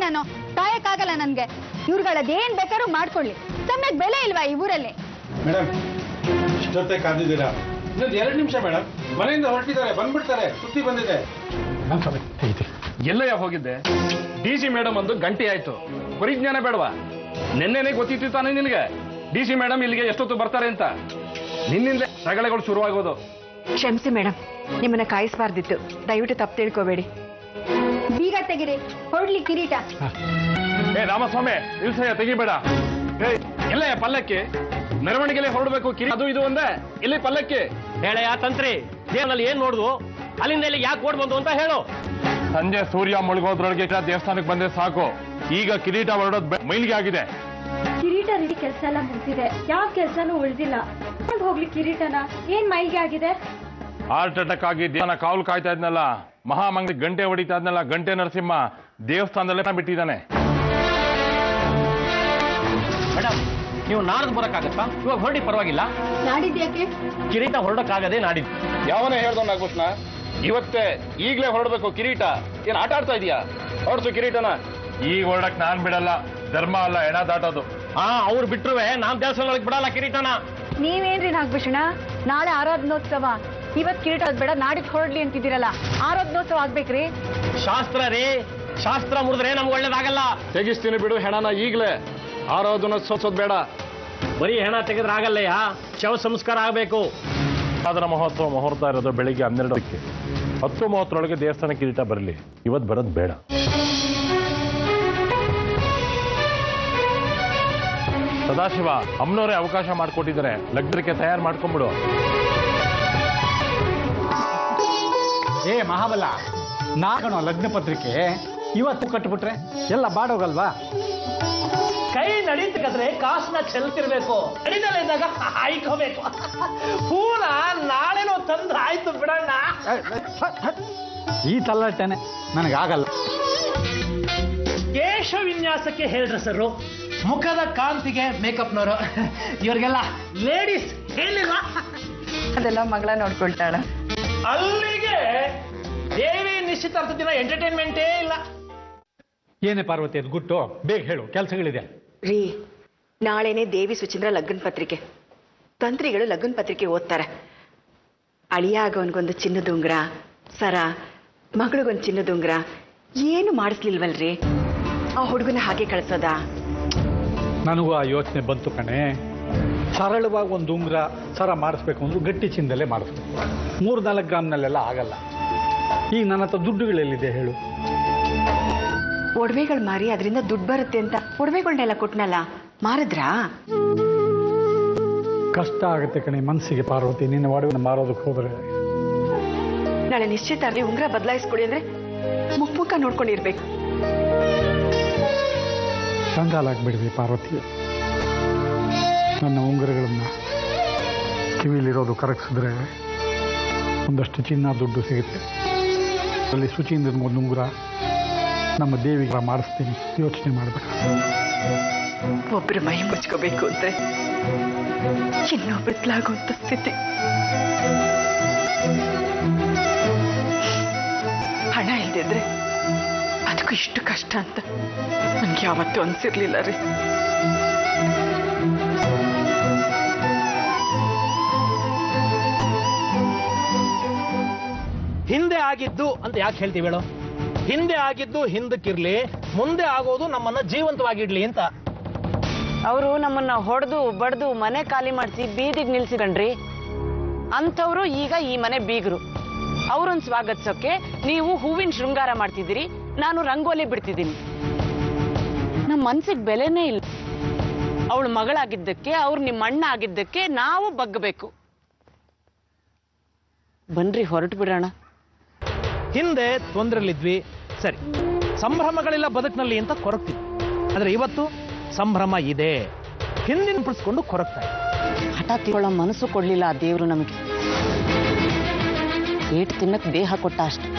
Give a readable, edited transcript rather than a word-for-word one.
ಏನೋ ಕಾಯಕ್ಕಾಗಲ್ಲ ನನ್ಗೆ. ಇವ್ರುಗಳದೇನ್ ಬೇಕಾದ್ರೂ ಮಾಡ್ಕೊಳ್ಳಿ, ಸಮಯಕ್ಕೆ ಬೆಲೆ ಇಲ್ವಾ ಈ ಊರಲ್ಲಿ? ಮೇಡಮ್ ಇಷ್ಟೊತ್ತೆ ಕಾದಿದ್ದೀರಾ? ಇನ್ನೊಂದು 2 ನಿಮಿಷ ಮೇಡಮ್, ಮನೆಯಿಂದ ಹೊರಟಿದ್ದಾರೆ, ಬಂದ್ಬಿಡ್ತಾರೆ, ಸುದ್ದಿ ಬಂದಿದೆ. ಎಲ್ಲಯ್ಯ ಹೋಗಿದ್ದೆ? DC ಮೇಡಮ್ ಒಂದು ಗಂಟೆ ಆಯ್ತು, ಪರಿಜ್ಞಾನ ಬೇಡವಾ? ನಿನ್ನೆನೆ ಗೊತ್ತಿತ್ತು ತಾನೇ ನಿನಗೆ DC ಮೇಡಮ್ ಇಲ್ಲಿಗೆ ಎಷ್ಟೊತ್ತು ಬರ್ತಾರೆ ಅಂತ? ನಿನ್ನಿಂದ ರಗಳೆಗಳು ಶುರುವಾಗೋದು. ಕ್ಷಮಿಸಿ ಮೇಡಮ್, ನಿಮ್ಮನ್ನ ಕಾಯಿಸಬಾರ್ದಿತ್ತು, ದಯವಿಟ್ಟು ತಪ್ಪು ತಿಳ್ಕೋಬೇಡಿ. ಬೀಗ ತೆಗಿರಿ, ಹೊರಡ್ಲಿ ಕಿರೀಟ. ರಾಮಸ್ವಾಮಿ ಇಲ್ಸಯ್ಯ, ತೆಗಿಬೇಡ. ಎಲ್ಲಯ್ಯ ಪಲ್ಲಕ್ಕಿ? ಮೆರವಣಿಗೆಲೆ ಹೊರಡ್ಬೇಕು ಕಿರಿ, ಅದು ಇದು ಒಂದೇ, ಇಲ್ಲಿ ಪಲ್ಲಕ್ಕಿ. ಹೇಳಯ್ಯ ತಂತ್ರಿ, ದೇವನಲ್ಲಿ ಏನ್ ನೋಡುದು? ಅಲ್ಲಿಂದ ಇಲ್ಲಿ ಯಾಕೆ ಓಡ್ ಬಂದು ಅಂತ ಹೇಳು. ಸಂಜೆ ಸೂರ್ಯ ಮುಳುಗೋದ್ರೊಳಗೆ ದೇವಸ್ಥಾನಕ್ಕೆ ಬಂದ್ರೆ ಸಾಕು. ಈಗ ಕಿರೀಟ ಹೊರಡೋದು ಮೈಲಿಗೆ ಆಗಿದೆ. ಕಿರೀಟ ರೆಡಿ ಕೆಲಸ ಎಲ್ಲ ಮುಗಿದಿದೆ, ಯಾವ ಕೆಲಸನೂ ಉಳಿದಿಲ್ಲ. ಹೋಗ್ಲಿ ಕಿರೀಟನ, ಏನ್ ಮೈಲ್ಗೆ ಆಗಿದೆ? ಹಾರ್ಟ್ ಅಟ್ಯಾಕ್ ಆಗಿ ದೇವನ ಕಾವಲು ಕಾಯ್ತಾ ಇದ್ನಲ್ಲ, ಮಹಾಮಂಗಲಿ ಗಂಟೆ ಹೊಡಿತಾ ಇದ್ನಲ್ಲ, ಗಂಟೆ ನರಸಿಂಹ ದೇವಸ್ಥಾನದಲ್ಲೇ ಬಿಟ್ಟಿದ್ದಾನೆ. ಮೇಡಮ್, ನೀವು ನಾಡ್ದು ಬರಕ್ಕಾಗತ್ತಾ? ಇವಾಗ ಹೊರಡಿ, ಪರವಾಗಿಲ್ಲ. ನಾಡಿದ್ಯಾಕೆ? ಕಿರೀಟ ಹೊರಡಕ್ಕಾಗದೆ ನಾಡಿದ್ದು. ಯಾವನೇ ಹೇಳ್ದವ್ ನಾಗಭೂಷಣ? ಇವತ್ತೇ ಈಗ್ಲೇ ಹೊರಡ್ಬೇಕು ಕಿರೀಟ. ಏನ್ ಆಟ ಆಡ್ತಾ ಇದೀಯಾ? ಹೊರಡ್ಸು ಕಿರೀಟನ. ಈಗ ಹೊರಡಕ್ ನಾನ್ ಬಿಡಲ್ಲ, ಧರ್ಮ ಅಲ್ಲ ಎಣ ದಾಟೋದು. ಅವ್ರು ಬಿಟ್ರುವೆ ನಾನ್ ದೇವಸ್ಥಾನದೊಳಗೆ ಬಿಡಲ್ಲ ಕಿರೀಟನ. ನೀವೇನ್ರಿ ನಾಗಭೂಷಣ, ನಾಳೆ ಆರಾಧನೋತ್ಸವ, ಇವತ್ ಕಿರೀಟ ಬೇಡ ನಾಡಿದ್ದು ಹೊರಡ್ಲಿ ಅಂತಿದ್ದೀರಲ್ಲ, ಆರಾಧನೋತ್ಸವ ಆಗ್ಬೇಕ್ರಿ. ಶಾಸ್ತ್ರ ರೀ, ಶಾಸ್ತ್ರ ಮುರಿದ್ರೆ ನಮ್ಗೆ ಒಳ್ಳೇದಾಗಲ್ಲ. ತೆಗಿಸ್ತೀನಿ ಬಿಡು ಹೆಣನ ಈಗ್ಲೇ. ಆರಾಧನೋತ್ಸವ ಬೇಡ. ಬರೀ ಹೆಣ ತೆಗೆದ್ರೆ ಆಗಲ್ಲಯ್ಯ, ಶವ ಸಂಸ್ಕಾರ ಆಗಬೇಕು. ಸಾಧನ ಮಹೋತ್ಸವ ಮುಹೂರ್ತ ಇರೋದು ಬೆಳಿಗ್ಗೆ 12ಕ್ಕೆ. 10:30 ದೇವಸ್ಥಾನ ಕಿರೀಟ ಬರಲಿ. ಇವತ್ತು ಬರೋದು ಬೇಡ. ಸದಾಶಿವ ಅಮ್ಮನವರೇ ಅವಕಾಶ ಮಾಡಿಕೊಟ್ಟಿದ್ದಾರೆ, ಲಗ್ನಕ್ಕೆ ತಯಾರು ಮಾಡ್ಕೊಂಡ್ಬಿಡು. ಮಹಾಬಲ, ನಾಗಣ ಲಗ್ನ ಪತ್ರಿಕೆ ಇವತ್ತು ಕಟ್ಬಿಟ್ರೆ ಎಲ್ಲ ಬಾಡೋಗಲ್ವಾ? ಕೈ ನಡೀತಕ್ಕಂದ್ರೆ ಕಾಸನ್ನ ಚೆಲ್ತಿರ್ಬೇಕು, ನಡೀದಲ್ಲ ಇದ್ದಾಗ ಹಾಯ್ಕೋಬೇಕು. ಹೂನ ನಾಳೆನೋ ತಂದ್ರೆ ಆಯ್ತು ಬಿಡಣ್ಣ. ಈ ತಲ್ಲಟನೆ ನನಗಾಗಲ್ಲ. ಕೇಶ ವಿನ್ಯಾಸಕ್ಕೆ ಹೇರ್ ಡ್ರೆಸ್ಸರು, ಮುಖದ ಕಾಂತಿಗೆ ಮೇಕಪ್ನವರು, ಇವ್ರಿಗೆಲ್ಲ ಲೇಡೀಸ್ ಹೇಳಿಲ್ಲ. ಅದೆಲ್ಲ ಮಗಳ ನೋಡ್ಕೊಳ್ತಾಳ. ಅಲ್ಲಿಗೆ ದೇವಿ ನಿಶ್ಚಿತಾರ್ಥ ದಿನ ಎಂಟರ್ಟೈನ್ಮೆಂಟೇ ಇಲ್ಲ. ಏನೇ ಪಾರ್ವತಿ ಅದು ಗುಟ್ಟು? ಬೇಗ ಹೇಳು, ಕೆಲಸಗಳಿದೆ. ರೀ, ನಾಳೆನೆ ದೇವಿ ಸುಚಂದ್ರ ಲಗ್ನ ಪತ್ರಿಕೆ. ತಂತ್ರಿಗಳು ಲಗ್ನ ಪತ್ರಿಕೆ ಓದ್ತಾರೆ. ಅಳಿಯ ಆಗೋನ್ಗೊಂದು ಚಿನ್ನದ ಉಂಗ್ರ, ಸರ, ಮಗಳಿಗೊಂದು ಚಿನ್ನದ ಉಂಗ್ರ, ಏನು ಮಾಡಿಸ್ಲಿಲ್ವಲ್ರಿ? ಆ ಹುಡುಗನ ಹಾಗೆ ಕಳ್ಸೋದಾ? ನನಗೂ ಆ ಯೋಚನೆ ಬಂತು ಕಣೆ. ಸರಳವಾಗಿ ಒಂದು ಉಂಗ್ರ ಸರ ಮಾಡಿಸ್ಬೇಕು ಅಂದ್ರೂ ಗಟ್ಟಿ ಚಿನ್ನದಲ್ಲೇ ಮಾಡಿಸ್ಬೇಕು. 3-4 ಗ್ರಾಮ್ನಲ್ಲೆಲ್ಲ ಆಗಲ್ಲ. ಈಗ ನನ್ನ ಹತ್ರ ದುಡ್ಡುಗಳೆಲ್ಲಿದೆ ಹೇಳು? ಒಡವೆಗಳು ಮಾರಿ ಅದರಿಂದ ದುಡ್ಡು ಬರುತ್ತೆ ಅಂತ ಒಡವೆಗಳನ್ನೆಲ್ಲ ಕೊಟ್ನಲ್ಲ, ಮಾರಿದ್ರಾ? ಕಷ್ಟ ಆಗುತ್ತೆ ಕಣೆ ಮನಸ್ಸಿಗೆ ಪಾರ್ವತಿ, ನಿನ್ನ ಒಡವೆನ ಮಾರೋದಕ್ಕೆ ಹೋದ್ರೆ. ನಾಳೆ ನಿಶ್ಚಿತಾರ್ಥ ಉಂಗ್ರ ಬದಲಾಯಿಸ್ಕೊಡಿ ಅಂದ್ರೆ ಮುಖ ನೋಡ್ಕೊಂಡಿರ್ಬೇಕು. ಕಂಗಾಲಾಗ್ಬಿಡ್ವಿ ಪಾರ್ವತಿ. ನನ್ನ ಉಂಗುರಗಳನ್ನ ಕಿವಿಲಿರೋದು ಕರಗಿಸಿದ್ರೆ ಒಂದಷ್ಟು ಚಿನ್ನ ದುಡ್ಡು ಸಿಗುತ್ತೆ. ಅಲ್ಲಿ ಸುಚಿಯಿಂದ ಒಂದು ಉಂಗುರ ನಮ್ಮ ದೇವಿಗೆ ಮಾಡಿಸ್ತೀನಿ. ಯೋಚನೆ ಮಾಡಬೇಕು. ಒಬ್ರು ಮೈ ಮುಚ್ಕೋಬೇಕು ಅಂದ್ರೆ ಇನ್ನೊಬ್ಬಲಾಗುವಂತ ಸ್ಥಿತಿ. ಹಣ ಇಲ್ದಿದ್ರೆ ಅದಕ್ಕೂ ಇಷ್ಟು ಕಷ್ಟ ಅಂತ ನನ್ಗೆ ಯಾವತ್ತೂ ಅನ್ಸಿರ್ಲಿಲ್ಲ ರೀ. ಹಿಂದೆ ಆಗಿದ್ದು ಅಂತ ಯಾಕೆ ಹೇಳ್ತೀವಿ ಹೇಳೋ? ಹಿಂದೆ ಆಗಿದ್ದು ಹಿಂದಕ್ಕಿರ್ಲಿ, ಮುಂದೆ ಆಗೋದು ನಮ್ಮನ್ನ ಜೀವಂತವಾಗಿಡ್ಲಿ ಅಂತ. ಅವರು ನಮ್ಮನ್ನ ಹೊಡೆದು ಬಡ್ದು ಮನೆ ಖಾಲಿ ಮಾಡಿಸಿ ಬೀದಿಗೆ ನಿಲ್ಸಿಕಂಡ್ರಿ. ಅಂಥವ್ರು ಈಗ ಈ ಮನೆ ಬೀಗರು. ಅವ್ರನ್ನ ಸ್ವಾಗತಿಸೋಕೆ ನೀವು ಹೂವಿನ ಶೃಂಗಾರ ಮಾಡ್ತಿದ್ದೀರಿ, ನಾನು ರಂಗೋಲಿ ಬಿಡ್ತಿದ್ದೀನಿ. ನಮ್ಮ ಮನ್ಸಿಗೆ ಬೆಲೆನೇ ಇಲ್ಲ. ಅವಳು ಮಗಳಾಗಿದ್ದಕ್ಕೆ, ಅವ್ರು ನಿಮ್ಮ ಅಣ್ಣ ಆಗಿದ್ದಕ್ಕೆ ನಾವು ಬಗ್ಗಬೇಕು. ಬನ್ರಿ ಹೊರಟು ಬಿಡೋಣ. ಹಿಂದೆ ತೊಂದರೆಲಿದ್ವಿ, ಸರಿ, ಸಂಭ್ರಮಗಳಿಲ್ಲ ಬದುಕಿನಲ್ಲಿ ಅಂತ ಕೊರಗ್ತಿದ್ವಿ. ಆದ್ರೆ ಇವತ್ತು ಸಂಭ್ರಮ ಇದೆ, ಹಿಂದಿನ ಬಿಡಿಸ್ಕೊಂಡು ಕೊರಗ್ತಾ ಇದೆ. ಹಠ ತಿಳೋ ಮನಸ್ಸು ಕೊಡ್ಲಿಲ್ಲ ಆ ದೇವ್ರು ನಮಗೆ. ಏಟು ತಿನ್ನಕ್ ದೇಹ ಕೊಟ್ಟ ಅಷ್ಟೆ.